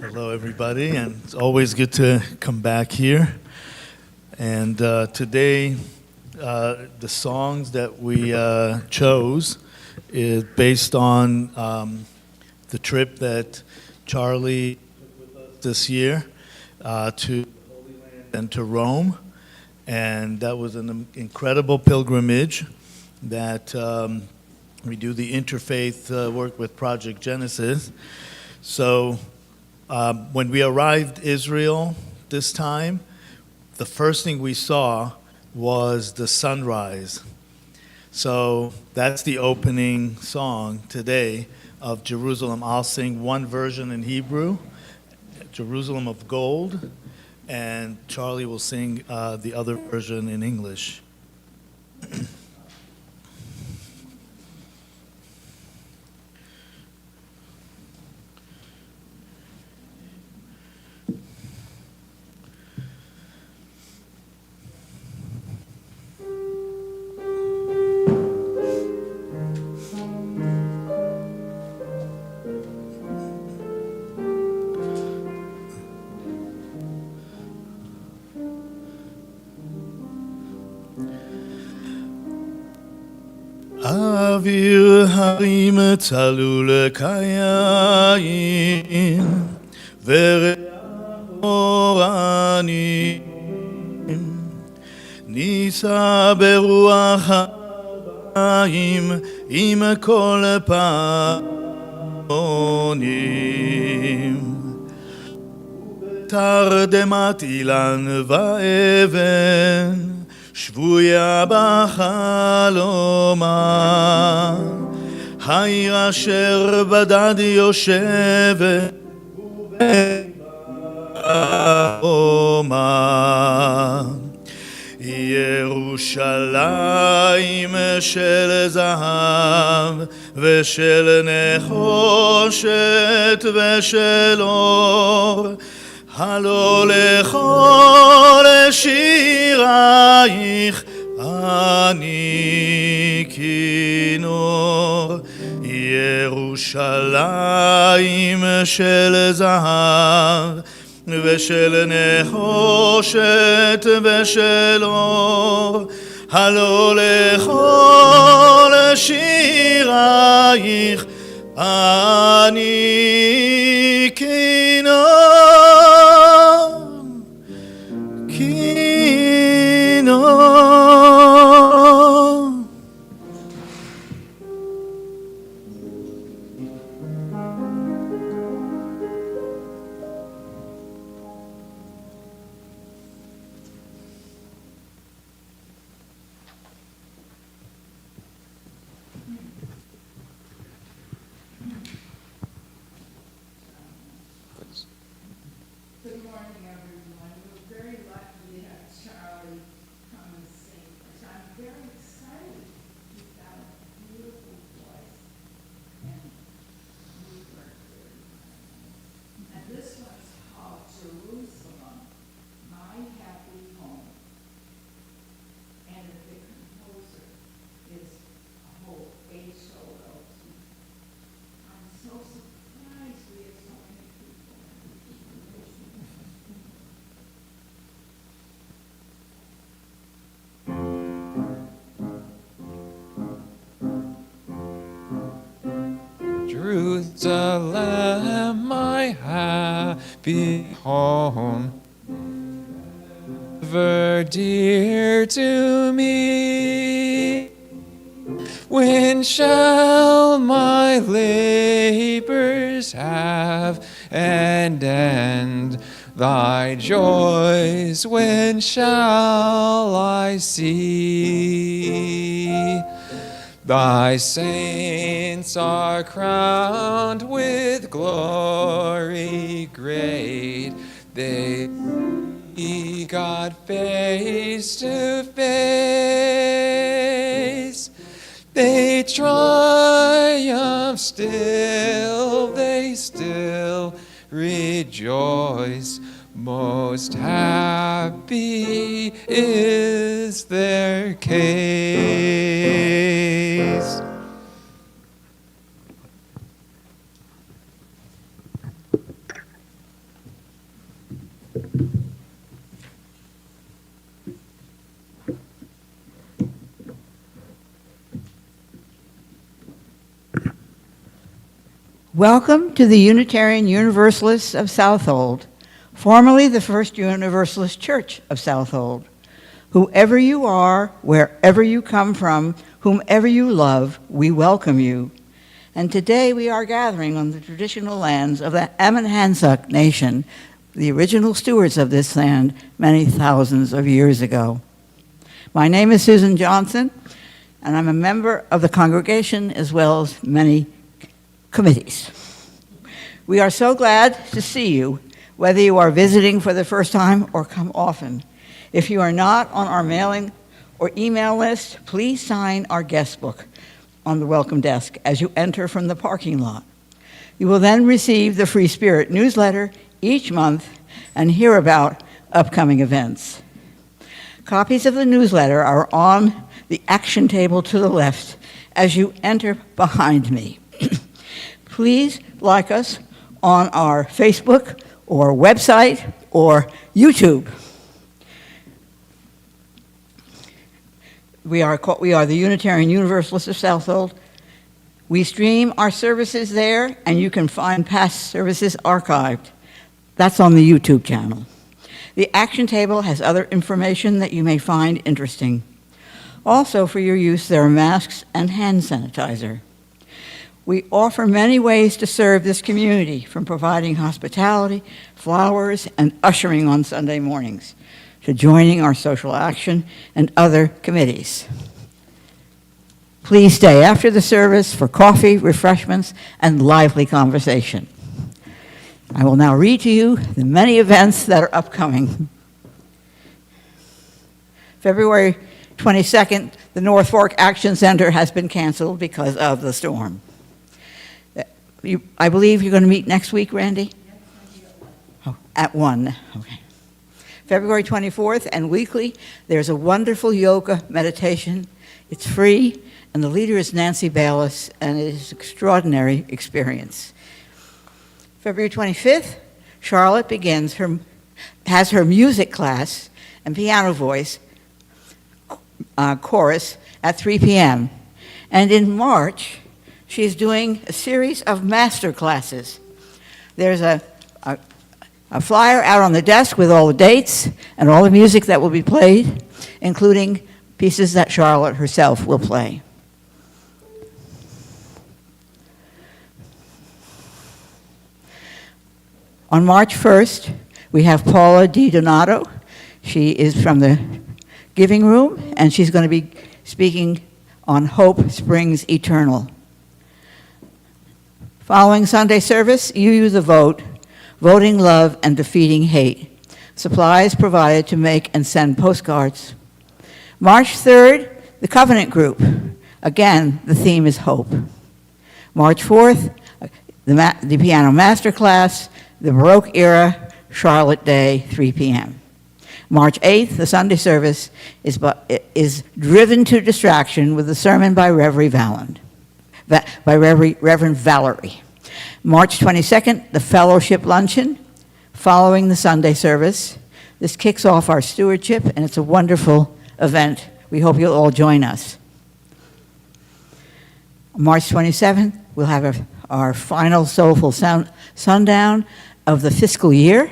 Hello, everybody, and it's always good to come back here. And today, the songs that we chose is based on the trip that Charlie took with us this year to Holy Land and to Rome. And that was an incredible pilgrimage that we do the interfaith work with Project Genesis. So when we arrived Israel this time, the first thing we saw was the sunrise. So that's the opening song today of Jerusalem. I'll sing one version in Hebrew, Jerusalem of Gold, and Charlie will sing the other version in English. אוויר הרים צלול כיין וריח אורנים נישא ברוח המים עם כל פעמונים תרדמת אילן ואבן שבויה בחלומה, העיר אשר בדד יושבת ובחומה. ירושלים של זהב ושל נחושת ושל אור, הלא לכל שירייך אני כינור. ירושלים של זהב ושל נחושת ושל אור, הלא לכל שירייך אני כינור. Good morning, everyone. We're very lucky to have Charlie come and sing. So I'm very excited. He's got a beautiful voice, and we work very hard. And this one's called Jerusalem, My Happy Home. And the composer is H.O.L.T. I'm so surprised we have so many people. Jerusalem, my happy home, ever dear to me. When shall my labors have an end? Thy joys when shall I see? Thy saints are crowned with glory great. They see God face to face. They triumph still, they still rejoice. Most happy is their case. Welcome to the Unitarian Universalists of Southold, formerly the First Universalist Church of Southold. Whoever you are, wherever you come from, whomever you love, we welcome you. And today we are gathering on the traditional lands of the Ammonhansuk Nation, the original stewards of this land many thousands of years ago. My name is Susan Johnson, and I'm a member of the congregation as well as many committees. We are so glad to see you, whether you are visiting for the first time or come often. If you are not on our mailing or email list, please sign our guest book on the welcome desk as you enter from the parking lot. You will then receive the Free Spirit newsletter each month and hear about upcoming events. Copies of the newsletter are on the action table to the left as you enter behind me. Please like us on our Facebook or website or YouTube. We are the Unitarian Universalists of Southold. We stream our services there, and you can find past services archived. That's on the YouTube channel. The action table has other information that you may find interesting. Also, for your use, there are masks and hand sanitizer. We offer many ways to serve this community, from providing hospitality, flowers, and ushering on Sunday mornings, to joining our social action and other committees. Please stay after the service for coffee, refreshments, and lively conversation. I will now read to you the many events that are upcoming. February 22nd, the North Fork Action Center has been canceled because of the storm. I believe you're going to meet next week, Randy? Oh, at 1, okay. February 24th and weekly, there's a wonderful yoga meditation. It's free, and the leader is Nancy Bayless, and it is an extraordinary experience. February 25th, Charlotte has her music class and piano voice chorus at 3 p.m. And in March, she's doing a series of master classes. There's a flyer out on the desk with all the dates and all the music that will be played, including pieces that Charlotte herself will play. On March 1st, we have Paula Di Donato. She is from the Giving Room, and she's going to be speaking on Hope Springs Eternal. Following Sunday service, you use a vote, voting love and defeating hate. Supplies provided to make and send postcards. March 3rd, the Covenant Group. Again, the theme is hope. March 4th, the Piano Masterclass, the Baroque Era, Charlotte Day, 3 p.m. March 8th, the Sunday service is driven to distraction with a sermon by Reverend Valerie. March 22nd, the Fellowship Luncheon, following the Sunday service. This kicks off our stewardship, and it's a wonderful event. We hope you'll all join us. March 27th, we'll have our final soulful sundown of the fiscal year,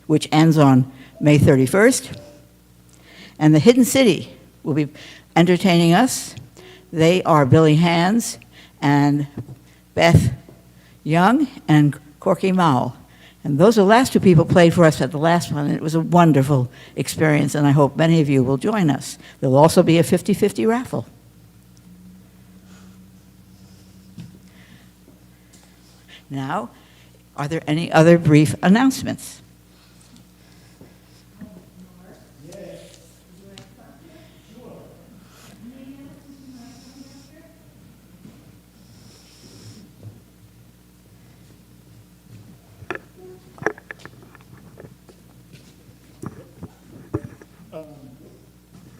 which ends on May 31st. And the Hidden City will be entertaining us. They are Billy Hands and Beth Young and Corky Mao. And those are the last two people played for us at the last one, and it was a wonderful experience, and I hope many of you will join us. There'll also be a 50-50 raffle. Now, are there any other brief announcements?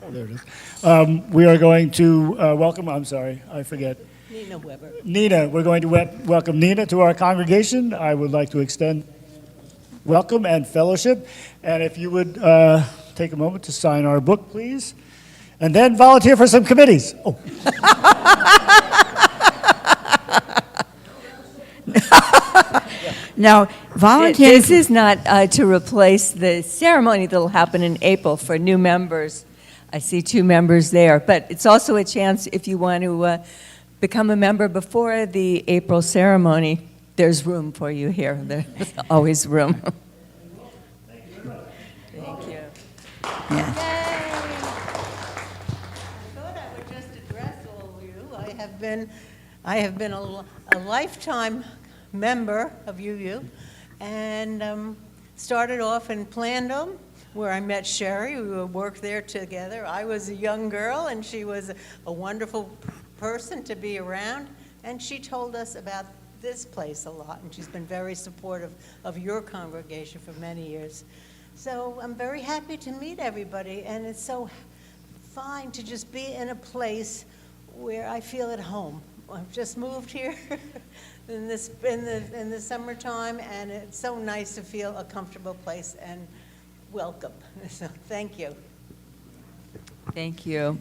There it is. We are going to welcome, I'm sorry, I forget. Nina Weber. Nina, we're going to welcome Nina to our congregation. I would like to extend welcome and fellowship. And if you would take a moment to sign our book, please. And then volunteer for some committees. Oh. Now, volunteering. This is not to replace the ceremony that'll happen in April for new members. I see 2 members there, but it's also a chance if you want to become a member before the April ceremony. There's room for you here. There's always room. Thank you. Yes. I thought I would just address all of you. I have been a lifetime member of UU, and started off in Plandome, where I met Sherry. We worked there together. I was a young girl, and she was a wonderful person to be around, and she told us about this place a lot, and she's been very supportive of your congregation for many years. So I'm very happy to meet everybody, and it's so fine to just be in a place where I feel at home. I've just moved here in the summertime, and it's so nice to feel a comfortable place and welcome. So thank you. Thank you.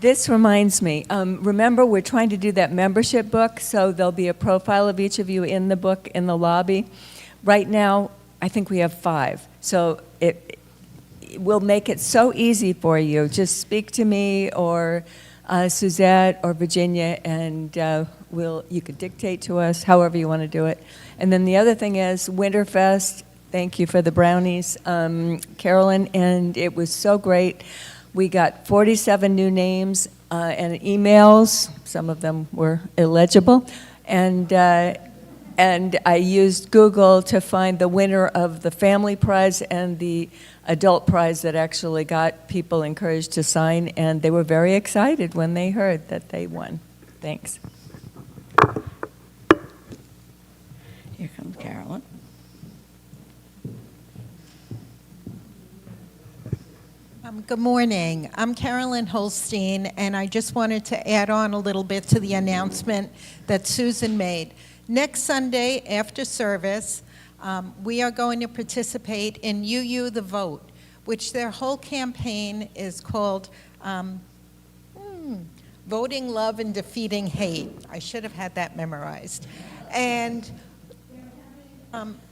This reminds me, remember we're trying to do that membership book, so there'll be a profile of each of you in the book in the lobby. Right now, I think we have 5, so it will make it so easy for you. Just speak to me or Suzette or Virginia, and you could dictate to us however you want to do it. And then the other thing is Winterfest. Thank you for the brownies, Carolyn, and it was so great. We got 47 new names and emails. Some of them were illegible. And I used Google to find the winner of the family prize and the adult prize that actually got people encouraged to sign. And they were very excited when they heard that they won. Thanks. Here comes Carolyn. Good morning. I'm Carolyn Holstein, and I just wanted to add on a little bit to the announcement that Susan made. Next Sunday after service, we are going to participate in UU The Vote, which their whole campaign is called Voting Love and Defeating Hate. I should have had that memorized. And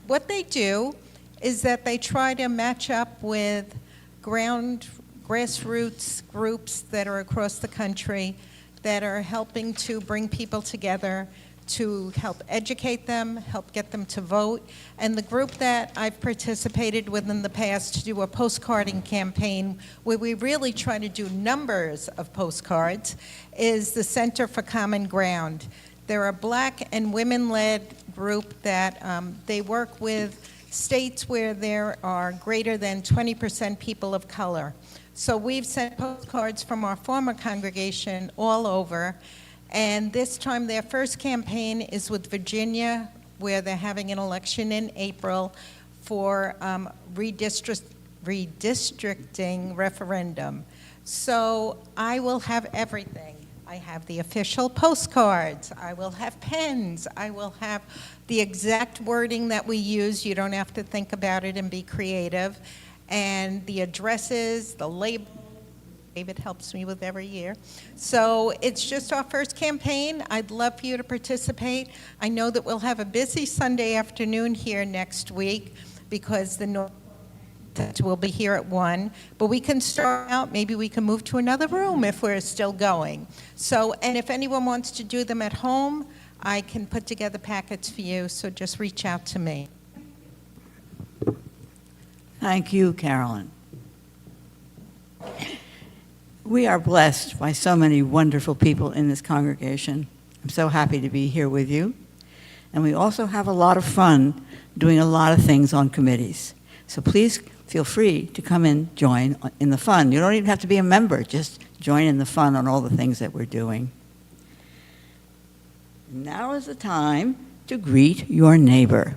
what they do is that they try to match up with grassroots groups that are across the country that are helping to bring people together to help educate them, help get them to vote. And the group that I've participated with in the past to do a postcarding campaign where we really try to do numbers of postcards is the Center for Common Ground. They're a Black and women-led group that they work with states where there are greater than 20% people of color. So we've sent postcards from our former congregation all over, and this time their first campaign is with Virginia, where they're having an election in April for redistricting referendum. So I will have everything. I have the official postcards, I will have pens, I will have the exact wording that we use. You don't have to think about it and be creative. And the addresses, the label, David helps me with every year. So it's just our first campaign. I'd love for you to participate. I know that we'll have a busy Sunday afternoon here next week because the will be here at 1, but we can start out, maybe we can move to another room if we're still going. So, and if anyone wants to do them at home, I can put together packets for you, so just reach out to me. Thank you, Carolyn. We are blessed by so many wonderful people in this congregation. I'm so happy to be here with you. And we also have a lot of fun doing a lot of things on committees. So please feel free to come and join in the fun. You don't even have to be a member, just join in the fun on all the things that we're doing. Now is the time to greet your neighbor.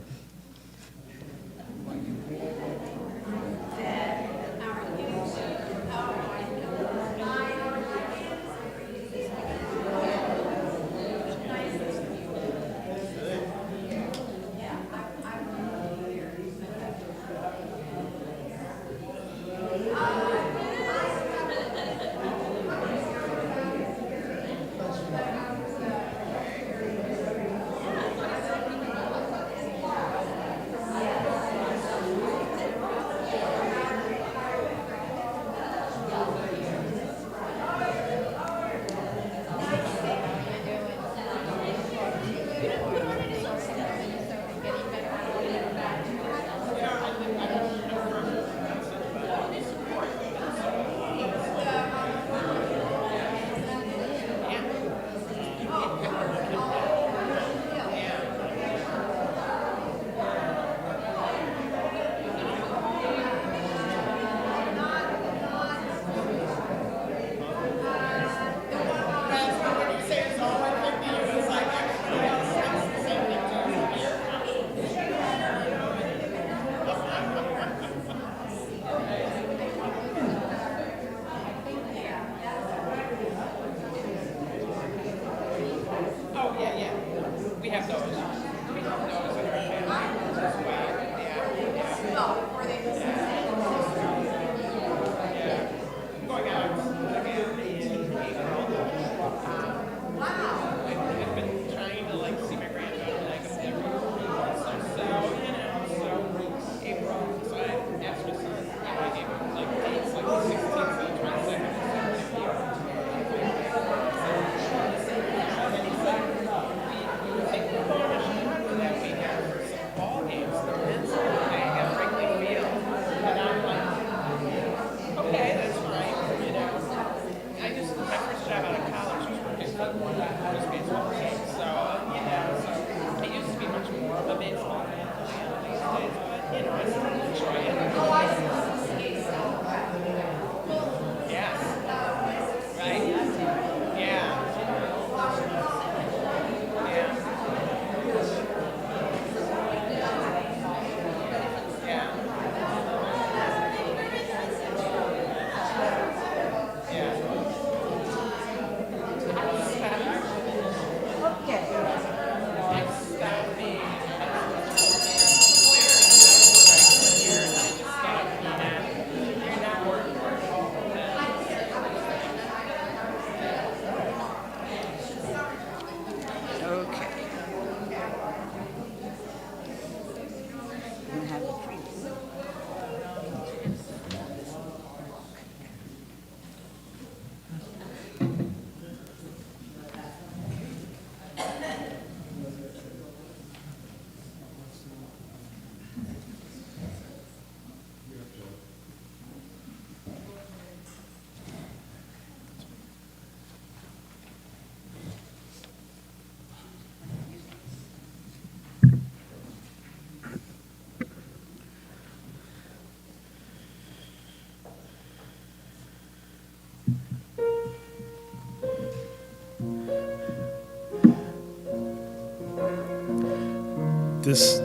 This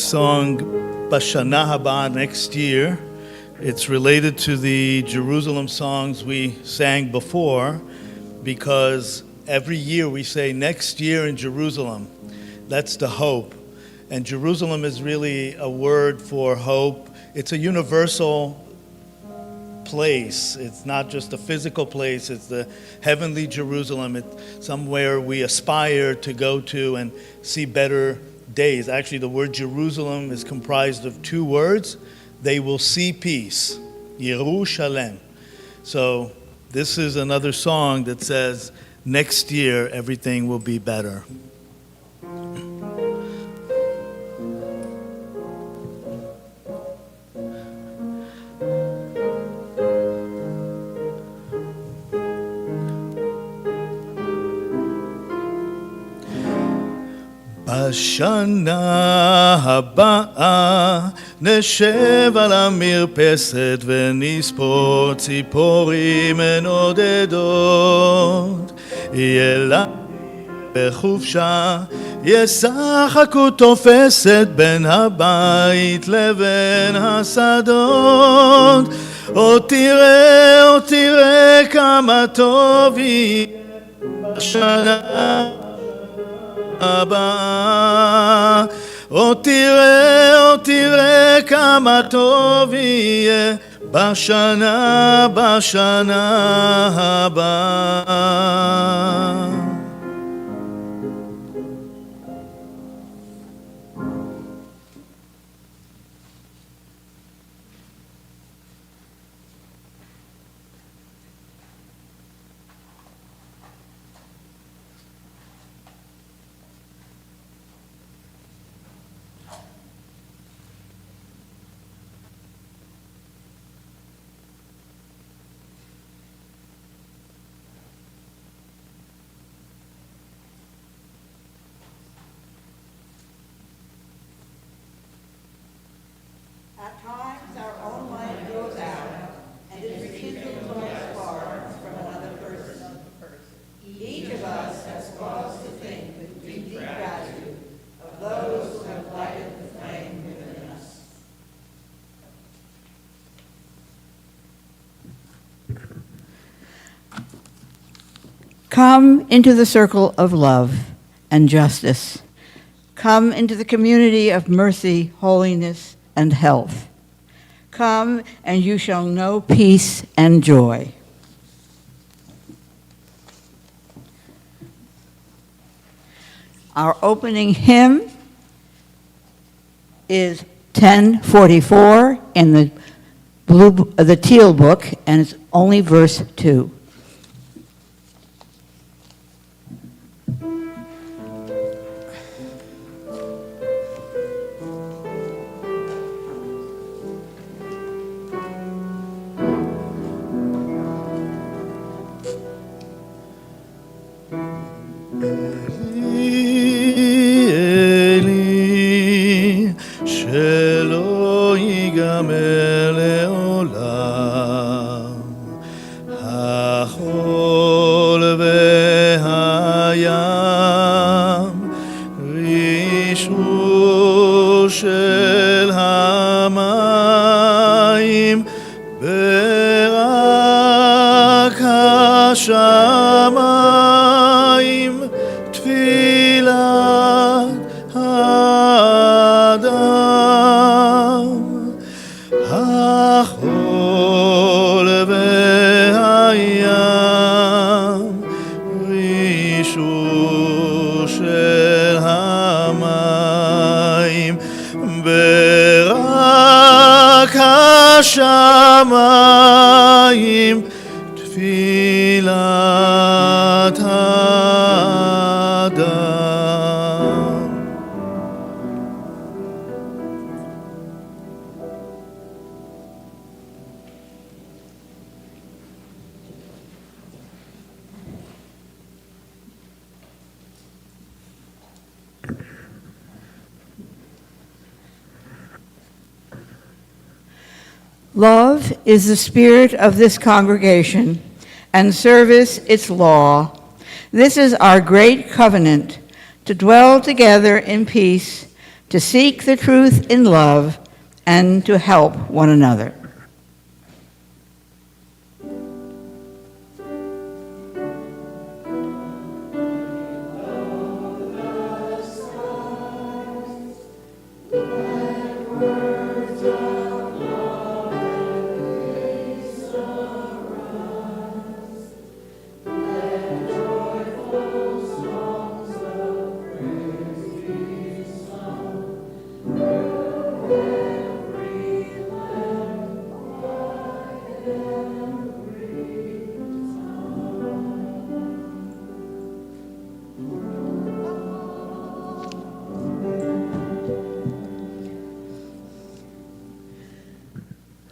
song, Bashana Haba, next year, it's related to the Jerusalem songs we sang before, because every year we say next year in Jerusalem. That's the hope. And Jerusalem is really a word for hope. It's a universal place. It's not just a physical place, it's the heavenly Jerusalem. It's somewhere we aspire to go to and see better days. Actually, the word Jerusalem is comprised of two words. They will see peace. Yerushalem. So this is another song that says, next year everything will be better. בשנה הבאה נשב על המרפסת ונספור ציפורים נודדות. ילדים בחופשה ישחקו תופסת בין הבית לבין השדות. עוד תראה כמה טוב יהיה בשנה הבאה. עוד תראה כמה טוב יהיה בשנה הבאה. At times our own light goes out and is rekindled by a spark from another person. Each of us has cause to think with deep gratitude of those who have lighted the flame within us. Come into the circle of love and justice. Come into the community of mercy, holiness, and health. Come, and you shall know peace and joy. Our opening hymn is 1044 in the Teal book, and it's only verse 2. שלא ייגמר לעולם, החול והים, רישוש של המים, ברק השמיים, תפילת האדם, החול והים, רישוש של המים, ברק השמיים, תפילת האדם. Love is the spirit of this congregation, and service its law. This is our great covenant, to dwell together in peace, to seek the truth in love, and to help one another.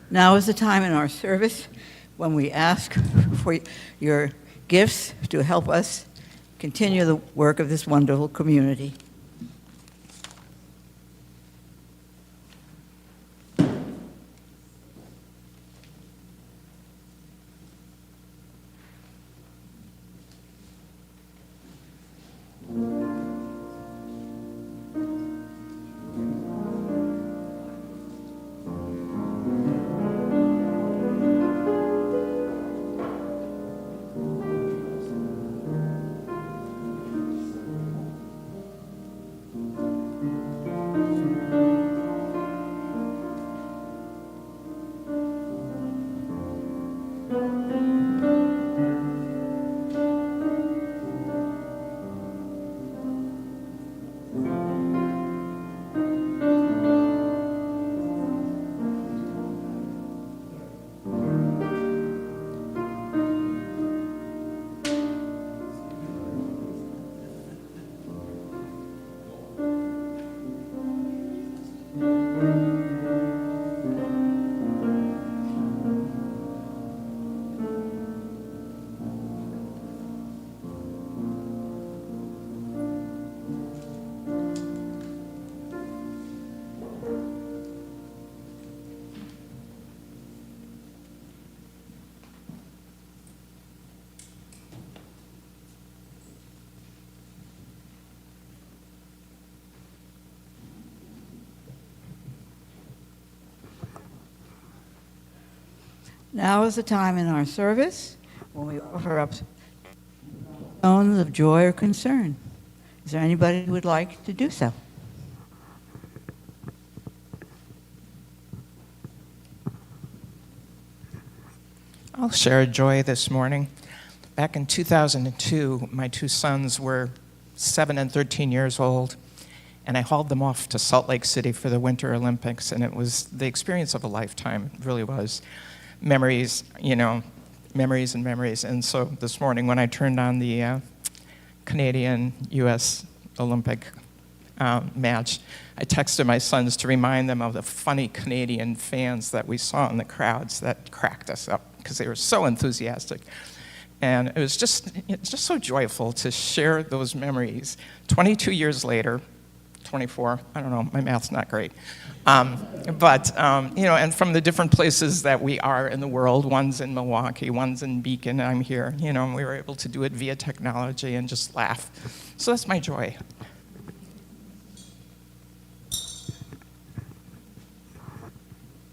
Now is the time in our service when we ask for your gifts to help us continue the work of this wonderful community. Now is the time in our service when we offer up tones of joy or concern. Is there anybody who would like to do so? I'll share a joy this morning. Back in 2002, my two sons were 7 and 13 years old, and I hauled them off to Salt Lake City for the Winter Olympics, and it was the experience of a lifetime. It really was. Memories, memories and memories. And so this morning when I turned on the Canadian-U.S. Olympic match, I texted my sons to remind them of the funny Canadian fans that we saw in the crowds that cracked us up because they were so enthusiastic. And it was just so joyful to share those memories. 22 years later, 24, I don't know, my math's not great. And from the different places that we are in the world, one's in Milwaukee, one's in Beacon, I'm here, and we were able to do it via technology and just laugh. So that's my joy.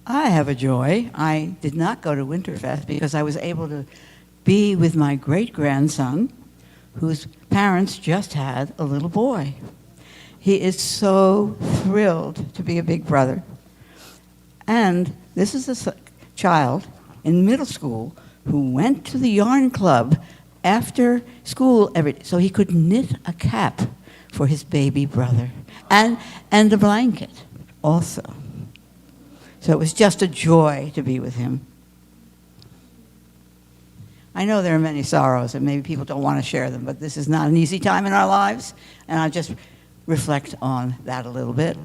I have a joy. I did not go to Winterfest because I was able to be with my great-grandson, whose parents just had a little boy. He is so thrilled to be a big brother. And this is a child in middle school who went to the yarn club after school so he could knit a cap for his baby brother and a blanket also. So it was just a joy to be with him. I know there are many sorrows and maybe people don't want to share them, but this is not an easy time in our lives, and I'll just reflect on that a little bit.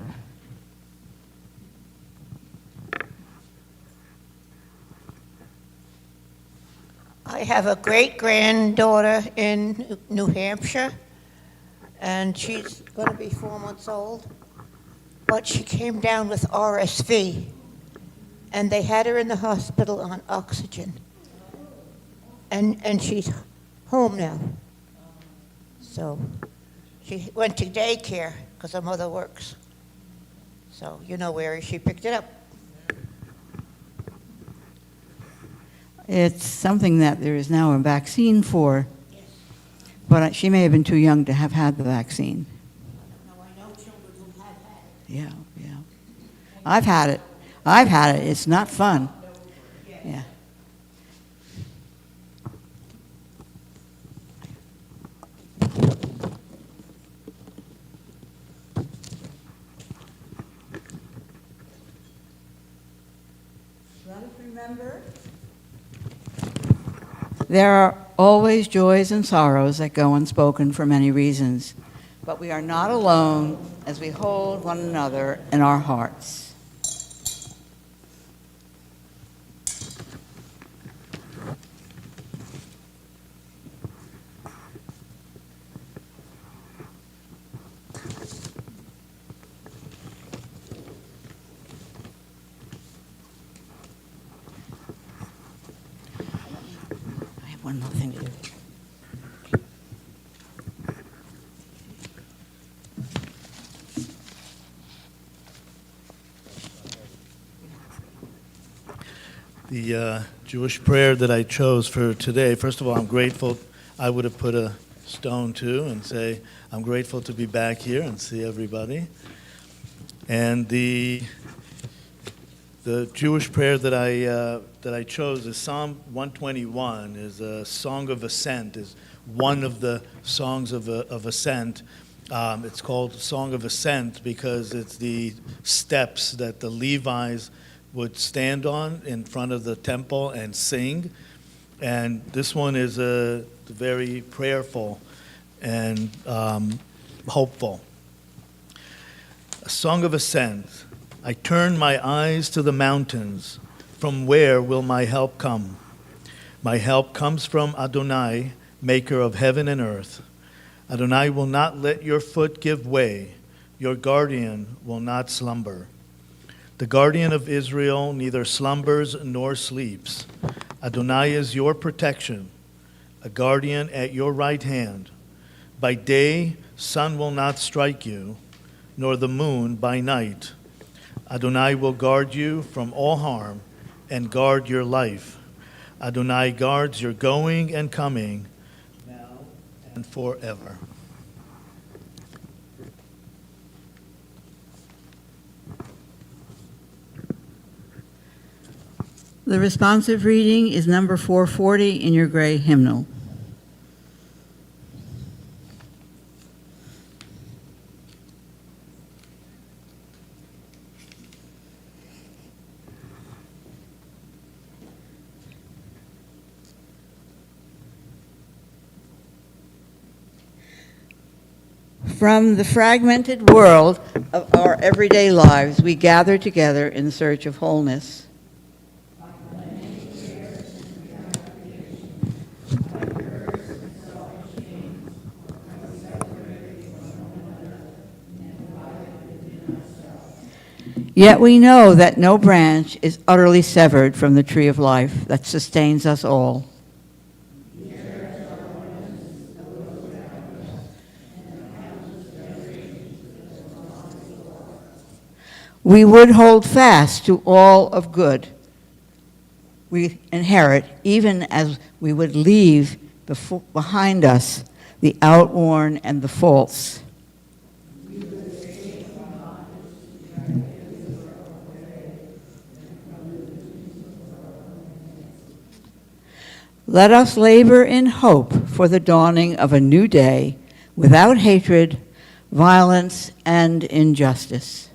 I have a great-granddaughter in New Hampshire, and she's going to be 4 months old, but she came down with RSV, and they had her in the hospital on oxygen, and she's home now. So She went to daycare because her mother works. So you know where she picked it up. It's something that there is now a vaccine for, but she may have been too young to have had the vaccine. No, I know children who have had it. Yeah, yeah. I've had it. I've had it. It's not fun. Yeah. Let us remember, there are always joys and sorrows that go unspoken for many reasons, but we are not alone as we hold one another in our hearts. I have one more thing to do. The Jewish prayer that I chose for today, first of all, I'm grateful. I would have put a stone too and say, I'm grateful to be back here and see everybody. And the Jewish prayer that I chose is Psalm 121, is a song of ascent, is one of the songs of ascent. It's called Song of Ascent because it's the steps that the Levites would stand on in front of the temple and sing. And this one is very prayerful and hopeful. A song of ascent. I turn my eyes to the mountains. From where will my help come? My help comes from Adonai, maker of heaven and earth. Adonai will not let your foot give way. Your guardian will not slumber. The guardian of Israel neither slumbers nor sleeps. Adonai is your protection, a guardian at your right hand. By day, sun will not strike you, nor the moon by night. Adonai will guard you from all harm and guard your life. Adonai guards your going and coming, now and forever. The responsive reading is number 440 in your gray hymnal. From the fragmented world of our everyday lives, we gather together in search of wholeness. Yet we know that no branch is utterly severed from the tree of life that sustains us all. We would hold fast to all of good we inherit, even as we would leave behind us the outworn and the false. Let us labor in hope for the dawning of a new day without hatred, violence, and injustice.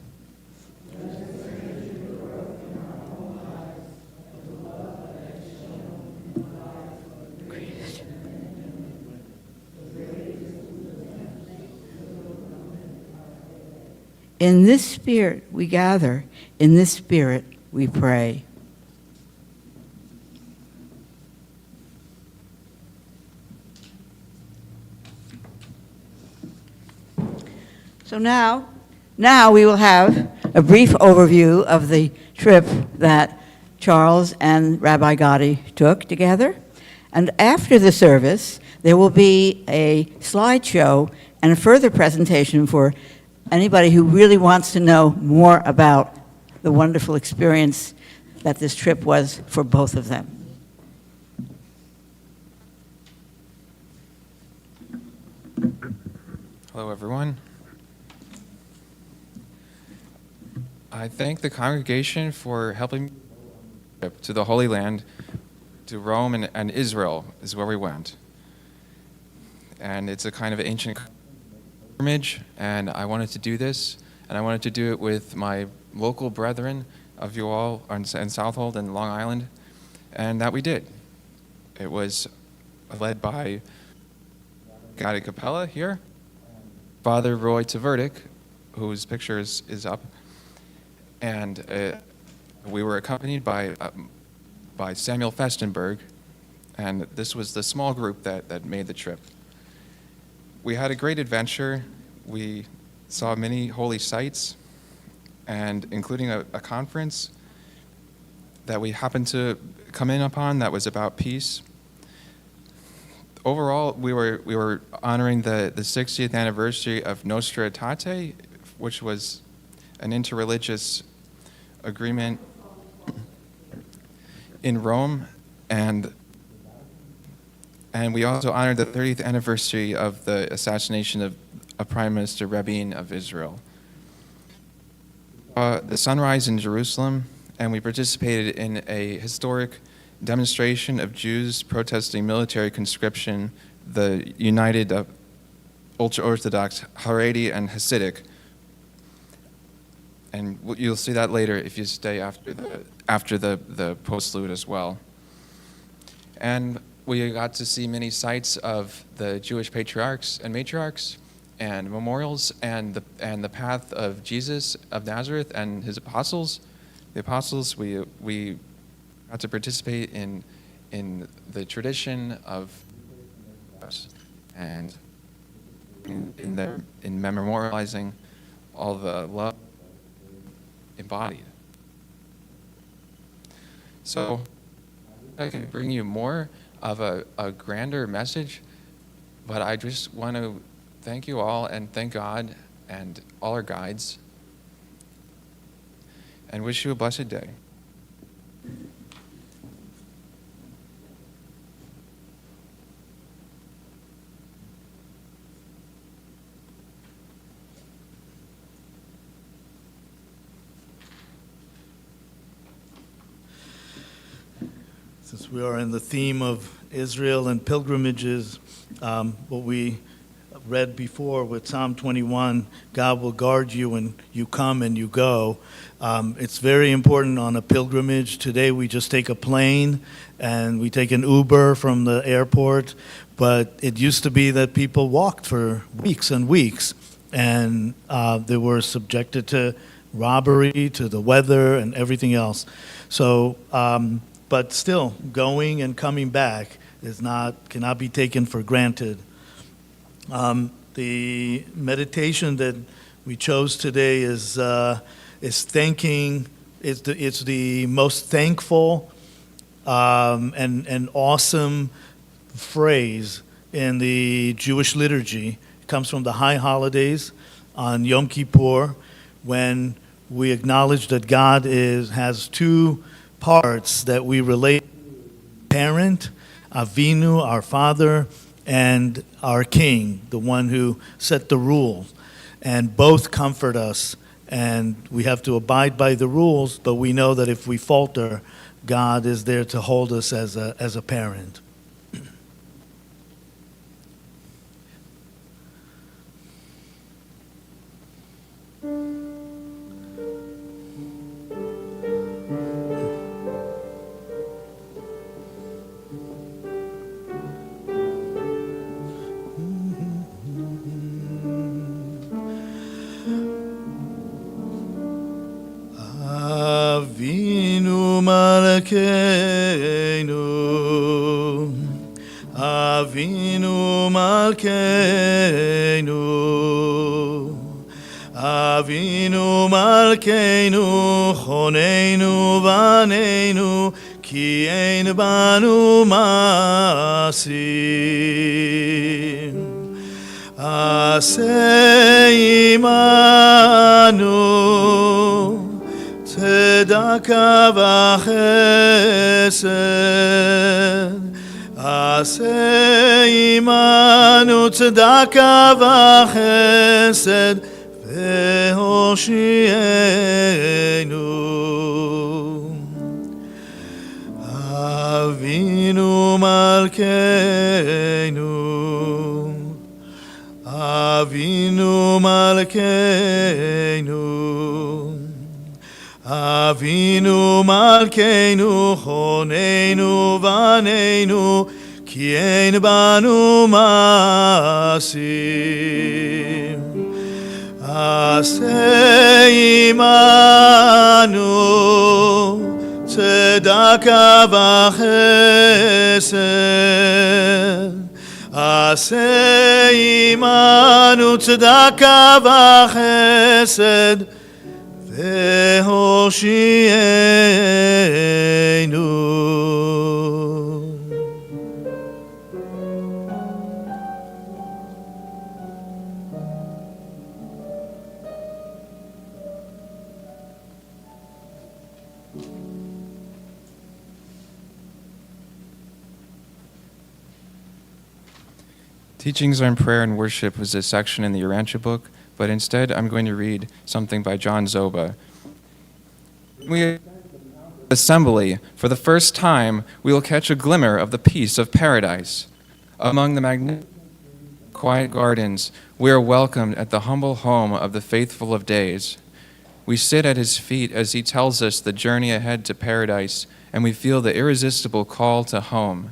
In this spirit we gather, in this spirit we pray. So now we will have a brief overview of the trip that Charles and Rabbi Gadi took together. And after the service, there will be a slideshow and a further presentation for anybody who really wants to know more about the wonderful experience that this trip was for both of them. Hello, everyone. I thank the congregation for helping me to the Holy Land, to Rome and Israel is where we went. And it's a kind of ancient pilgrimage, and I wanted to do this, and I wanted to do it with my local brethren of you all in Southold and Long Island, and that we did. It was led by Gadi Capela here, Father Roy Tverdik, whose picture is up, and we were accompanied by Samuel Festenberg, and this was the small group that made the trip. We had a great adventure. We saw many holy sites, and including a conference that we happened to come in upon that was about peace. Overall, we were honoring the 60th anniversary of Nostra Aetate, which was an interreligious agreement in Rome, and we also honored the 30th anniversary of the assassination of Prime Minister Rabin of Israel. The sunrise in Jerusalem, and we participated in a historic demonstration of Jews protesting military conscription, the united ultra-Orthodox Haredi and Hasidic. And you'll see that later if you stay after the postlude as well. And we got to see many sites of the Jewish patriarchs and matriarchs and memorials and the path of Jesus of Nazareth and his apostles. The apostles, we got to participate in the tradition of and in memorializing all the love embodied. So I can bring you more of a grander message, but I just want to thank you all and thank God and all our guides and wish you a blessed day. Since we are in the theme of Israel and pilgrimages, what we read before with Psalm 21, God will guard you when you come and you go. It's very important on a pilgrimage. Today we just take a plane and we take an Uber from the airport, but it used to be that people walked for weeks and weeks, and they were subjected to robbery, to the weather, and everything else. So, but still, going and coming back cannot be taken for granted. The meditation that we chose today is thanking. It's the most thankful and awesome phrase in the Jewish liturgy. It comes from the high holidays on Yom Kippur, when we acknowledge that God has two parts that we relate: parent, Avinu, our Father, and our King, the one who set the rules. And both comfort us, and we have to abide by the rules, but we know that if we falter, God is there to hold us as a parent. Avinu Malkeinu, Avinu Malkeinu, Avinu Malkeinu, Choneinu Vaneinu, Ki ein banu masim. עשה עמנו צדקה וחסד, עשה עמנו צדקה וחסד והושיענו. אבינו מלכנו, אבינו מלכנו, אבינו מלכנו, חוננו בנינו, כי אין בנו מעשים. עשה עמנו צדקה וחסד, עשה עמנו צדקה וחסד והושיענו. Teachings on Prayer and Worship was a section in the Urantia book, but instead I'm going to read something by John Zoba. We assembly, for the first time, we will catch a glimmer of the peace of paradise. Among the magnificent, quiet gardens, we are welcomed at the humble home of the faithful of days. We sit at his feet as he tells us the journey ahead to paradise, and we feel the irresistible call to home.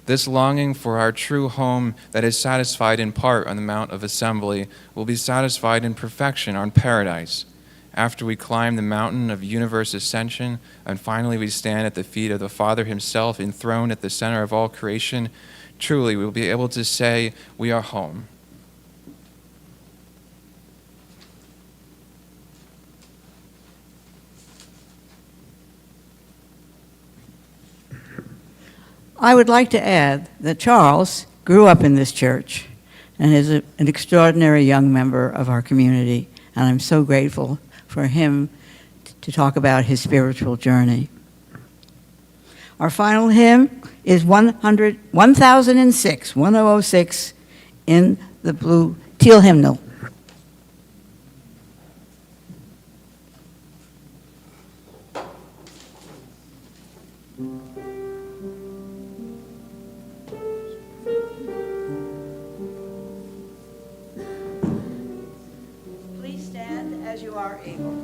This longing for our true home that is satisfied in part on the Mount of Assembly will be satisfied in perfection on paradise. After we climb the mountain of universe ascension, and finally we stand at the feet of the Father himself enthroned at the center of all creation, truly we will be able to say we are home. I would like to add that Charles grew up in this church and is an extraordinary young member of our community, and I'm so grateful for him to talk about his spiritual journey. Our final hymn is 1006 in the blue teal hymnal. Please stand as you are able.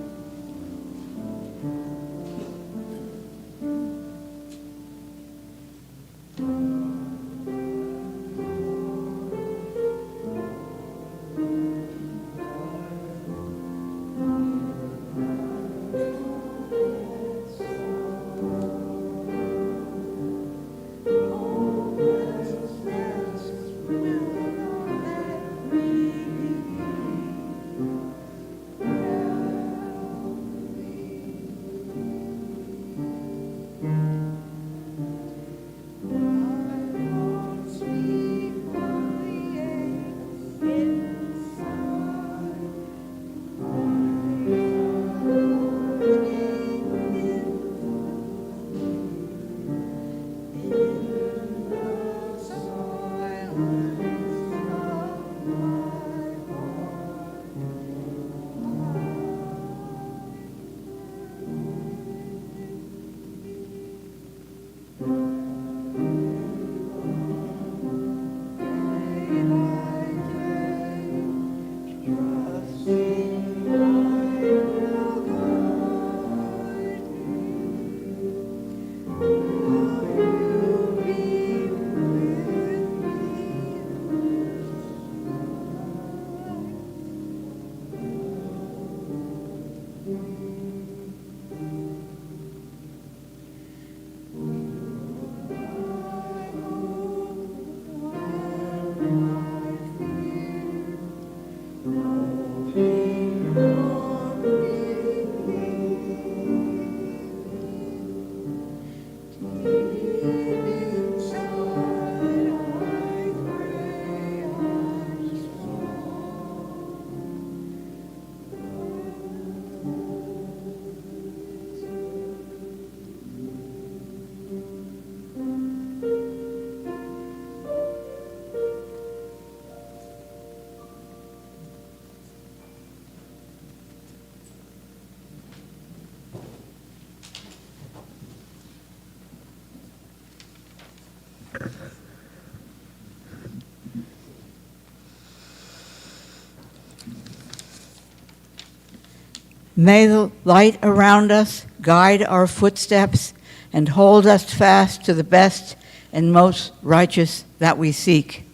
May the light around us guide our footsteps and hold us fast to the best and most righteous that we seek.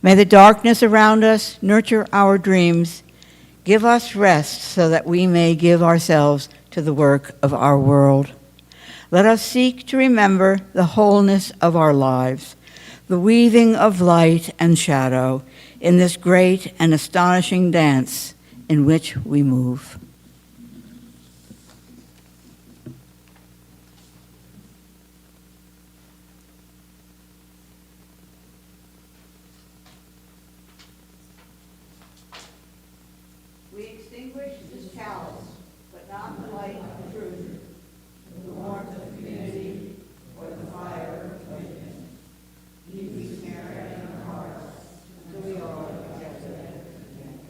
May the darkness around us nurture our dreams. Give us rest so that we may give ourselves to the work of our world. Let us seek to remember the wholeness of our lives, the weaving of light and shadow in this great and astonishing dance in which we move. We extinguish this chalice, but not the light of truth, the warmth of community, or the fire of religion. Keep we Mary in our hearts, till we all get to it again.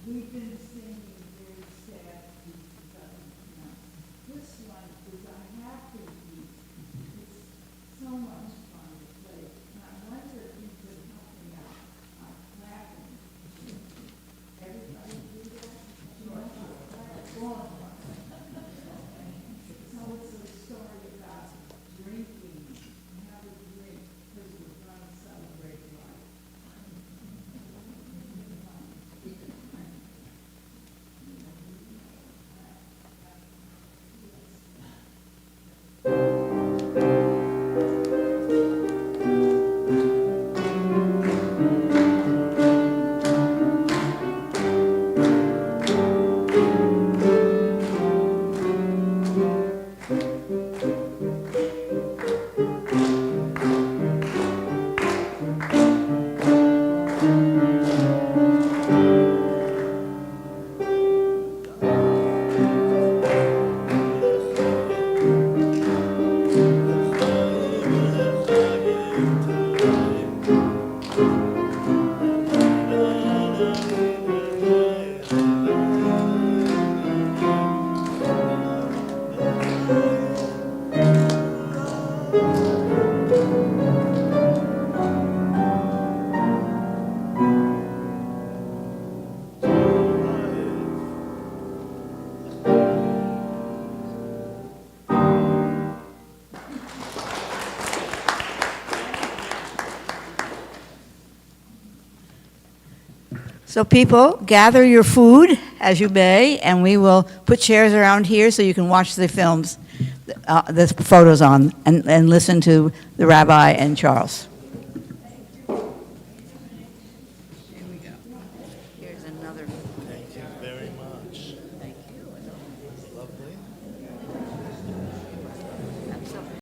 We've been singing very sad pieces of it. This one is a happy piece. It's so much fun to play. And I wonder if you could help me out on clapping. Everybody do that? Sure. Go on. So it's a story about drinking and how to drink because we're going to celebrate life. So people, gather your food as you may, and we will put chairs around here so you can watch the films, the photos on, and listen to the Rabbi and Charles. Here we go. Here's another. Thank you very much.